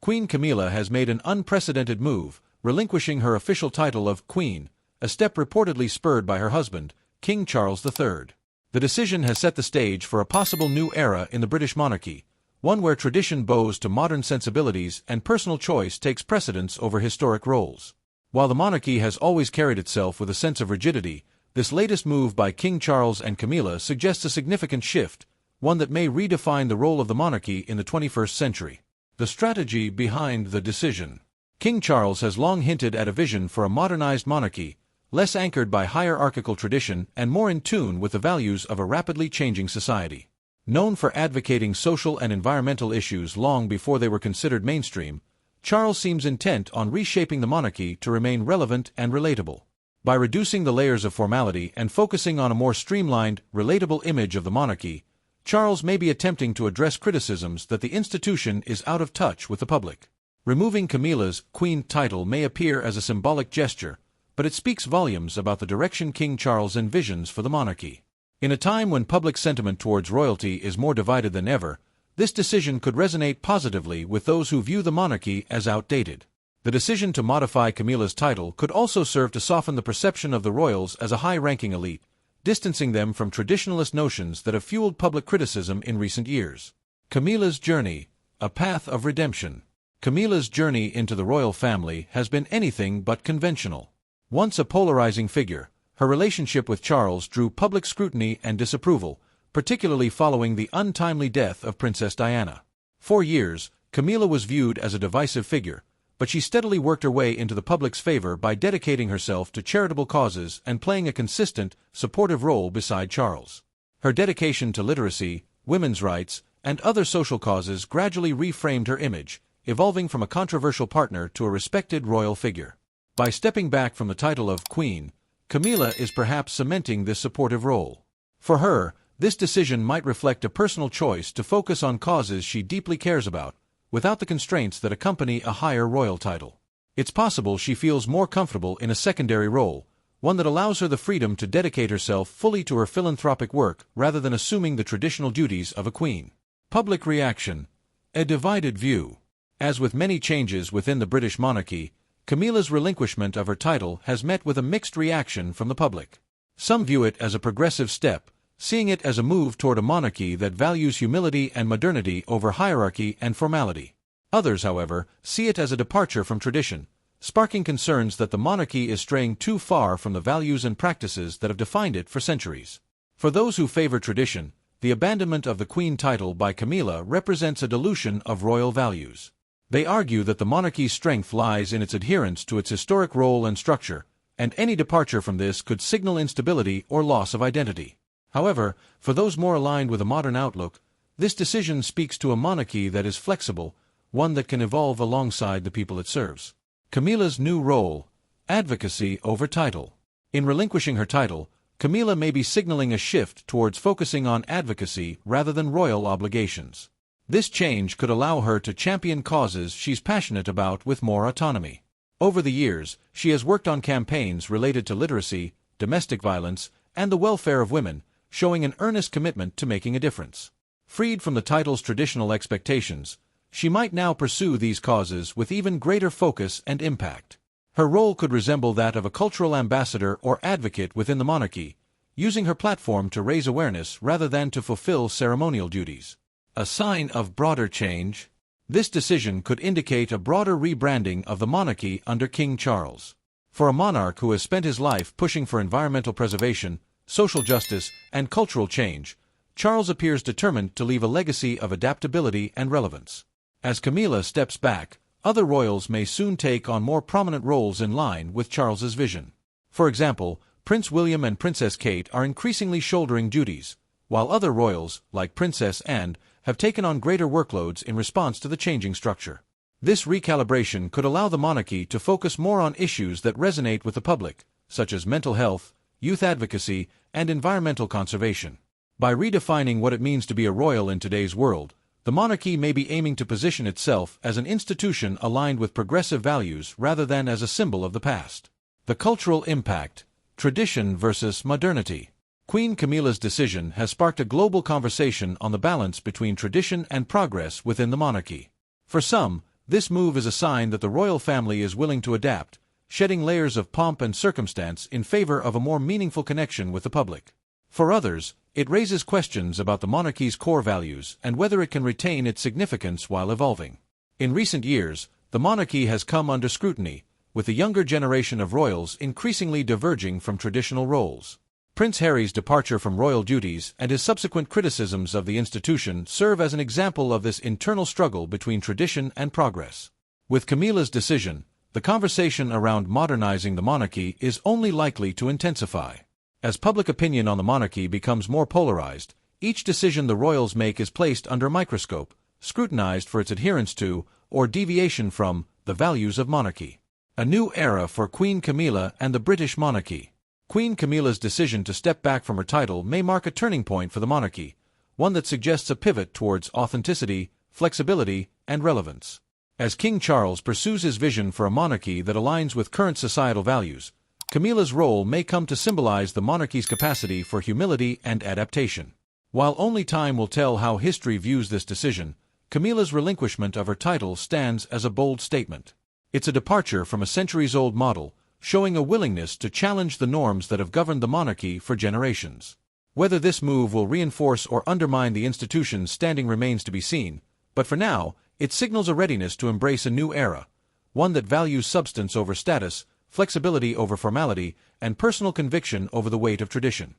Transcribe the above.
Queen Camilla has made an unprecedented move, relinquishing her official title of Queen, a step reportedly spurred by her husband, King Charles III. The decision has set the stage for a possible new era in the British monarchy, one where tradition bows to modern sensibilities and personal choice takes precedence over historic roles. While the monarchy has always carried itself with a sense of rigidity, this latest move by King Charles and Camilla suggests a significant shift, one that may redefine the role of the monarchy in the 21st century. The strategy behind the decision. King Charles has long hinted at a vision for a modernized monarchy, less anchored by hierarchical tradition and more in tune with the values of a rapidly changing society. Known for advocating social and environmental issues long before they were considered mainstream, Charles seems intent on reshaping the monarchy to remain relevant and relatable. By reducing the layers of formality and focusing on a more streamlined, relatable image of the monarchy, Charles may be attempting to address criticisms that the institution is out of touch with the public. Removing Camilla's Queen title may appear as a symbolic gesture, but it speaks volumes about the direction King Charles envisions for the monarchy. In a time when public sentiment towards royalty is more divided than ever, this decision could resonate positively with those who view the monarchy as outdated. The decision to modify Camilla's title could also serve to soften the perception of the royals as a high-ranking elite, distancing them from traditionalist notions that have fueled public criticism in recent years. Camilla's journey, a path of redemption. Camilla's journey into the royal family has been anything but conventional. Once a polarizing figure, her relationship with Charles drew public scrutiny and disapproval, particularly following the untimely death of Princess Diana. For years, Camilla was viewed as a divisive figure, but she steadily worked her way into the public's favor by dedicating herself to charitable causes and playing a consistent, supportive role beside Charles. Her dedication to literacy, women's rights, and other social causes gradually reframed her image, evolving from a controversial partner to a respected royal figure. By stepping back from the title of Queen, Camilla is perhaps cementing this supportive role. For her, this decision might reflect a personal choice to focus on causes she deeply cares about, without the constraints that accompany a higher royal title. It's possible she feels more comfortable in a secondary role, one that allows her the freedom to dedicate herself fully to her philanthropic work rather than assuming the traditional duties of a queen. Public reaction. A divided view. As with many changes within the British monarchy, Camilla's relinquishment of her title has met with a mixed reaction from the public. Some view it as a progressive step, seeing it as a move toward a monarchy that values humility and modernity over hierarchy and formality. Others, however, see it as a departure from tradition, sparking concerns that the monarchy is straying too far from the values and practices that have defined it for centuries. For those who favor tradition, the abandonment of the Queen title by Camilla represents a dilution of royal values. They argue that the monarchy's strength lies in its adherence to its historic role and structure, and any departure from this could signal instability or loss of identity. However, for those more aligned with a modern outlook, this decision speaks to a monarchy that is flexible, one that can evolve alongside the people it serves. Camilla's new role, advocacy over title. In relinquishing her title, Camilla may be signaling a shift towards focusing on advocacy rather than royal obligations. This change could allow her to champion causes she's passionate about with more autonomy. Over the years, she has worked on campaigns related to literacy, domestic violence, and the welfare of women, showing an earnest commitment to making a difference. Freed from the title's traditional expectations, she might now pursue these causes with even greater focus and impact. Her role could resemble that of a cultural ambassador or advocate within the monarchy, using her platform to raise awareness rather than to fulfill ceremonial duties. A sign of broader change. This decision could indicate a broader rebranding of the monarchy under King Charles. For a monarch who has spent his life pushing for environmental preservation, social justice, and cultural change, Charles appears determined to leave a legacy of adaptability and relevance. As Camilla steps back, other royals may soon take on more prominent roles in line with Charles's vision. For example, Prince William and Princess Kate are increasingly shouldering duties, while other royals, like Princess Anne, have taken on greater workloads in response to the changing structure. This recalibration could allow the monarchy to focus more on issues that resonate with the public, such as mental health, youth advocacy, and environmental conservation. By redefining what it means to be a royal in today's world, the monarchy may be aiming to position itself as an institution aligned with progressive values rather than as a symbol of the past. The cultural impact, tradition versus modernity. Queen Camilla's decision has sparked a global conversation on the balance between tradition and progress within the monarchy. For some, this move is a sign that the royal family is willing to adapt, shedding layers of pomp and circumstance in favor of a more meaningful connection with the public. For others, it raises questions about the monarchy's core values and whether it can retain its significance while evolving. In recent years, the monarchy has come under scrutiny, with the younger generation of royals increasingly diverging from traditional roles. Prince Harry's departure from royal duties and his subsequent criticisms of the institution serve as an example of this internal struggle between tradition and progress. With Camilla's decision, the conversation around modernizing the monarchy is only likely to intensify. As public opinion on the monarchy becomes more polarized, each decision the royals make is placed under a microscope, scrutinized for its adherence to, or deviation from, the values of monarchy. A new era for Queen Camilla and the British monarchy. Queen Camilla's decision to step back from her title may mark a turning point for the monarchy, one that suggests a pivot towards authenticity, flexibility, and relevance. As King Charles pursues his vision for a monarchy that aligns with current societal values, Camilla's role may come to symbolize the monarchy's capacity for humility and adaptation. While only time will tell how history views this decision, Camilla's relinquishment of her title stands as a bold statement. It's a departure from a centuries-old model, showing a willingness to challenge the norms that have governed the monarchy for generations. Whether this move will reinforce or undermine the institution's standing remains to be seen, but for now, it signals a readiness to embrace a new era, one that values substance over status, flexibility over formality, and personal conviction over the weight of tradition.